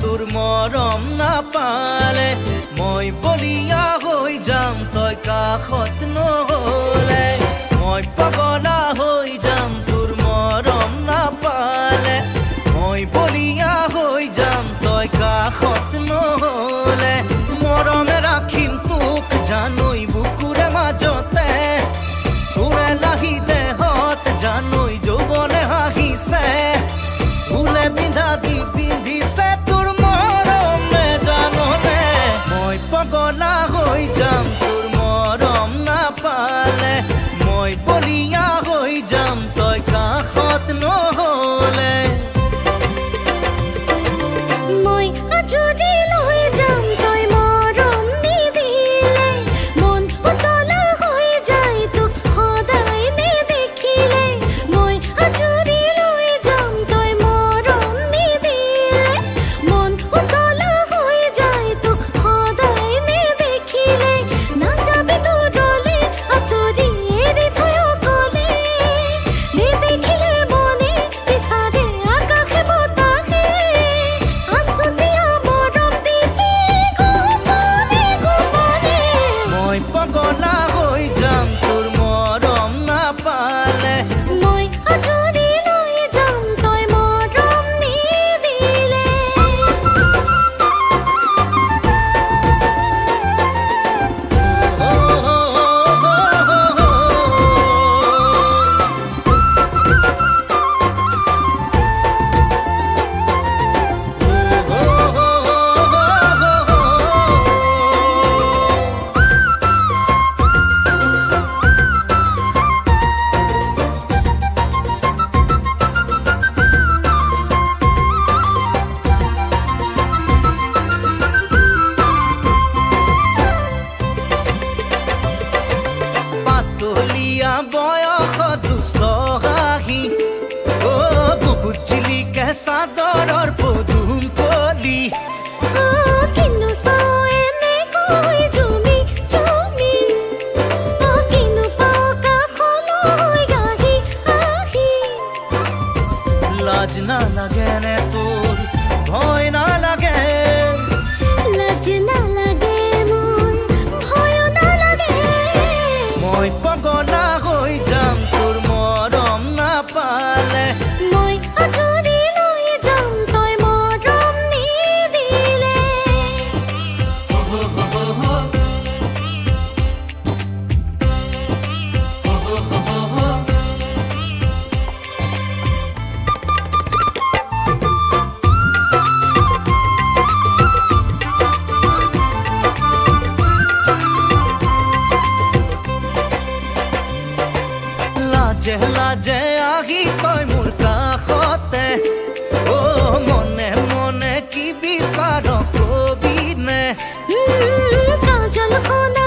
তোৰ মৰম নাপালে মই বলিয়া হৈ যাম তই কাষত নহলে মই পগলা হৈ যাম তোৰ মৰম নাপালে মই বলিয়া হৈ যাম তই কাষত নহলে মৰমে ৰাখিম তোক জানৈ বুকুৰে মাজতে তোৰে লাহি দেহত জানৈ যৌৱনে হাঁহিছে ফুলে পিন্ধা দি পিন্ধিছে তোৰ মৰমে জাননে মই পগলা হৈ যাম তোৰ মৰম নাপালে মই বলিয়া হৈ যাম তই কাষত নহলে মই আজৰি লৈ যাম তই মৰম নিদিলে মন উতলা হৈ যায় তোক সদায় নেদেখিলে মই আজৰি লৈ যাম তই মৰম নিদিলে মন উতলা হৈ যায় তোক সদায় নেদেখিলে নাযাবি দূৰলে আঁতৰি এৰি থৈ অকলে নেদেখিলে মনে বিচাৰে আকাশে বতাহে আছুতীয়া মৰম দিবি গোপনে গোপনে মই পগলা হৈ যাম তোৰ মৰম নাপালে মই আজৰি লৈ যাম তই মৰম নিদিলে পাতলীয়া বয়স দুষ্ট হাঁহি বুকুত জিলিকে চাদৰৰ পদুম কলি কিনো চাও এনেকৈ জুমি জুমি কিনো পাও কাষলৈ আহি আহি লাজ নালাগে নে তোৰ ভয় নালাগে লাজ নালাগে মোৰ ভয় নালাগে মই পগলা হৈ যাম তোৰ মৰম নাপালে মই আজৰি লৈ যাম তই মৰম নিদিলে লাজে লাজে আহি তই মোৰ কাষতে মনে মনে কি বিচাৰ কবি নে কাজল খনা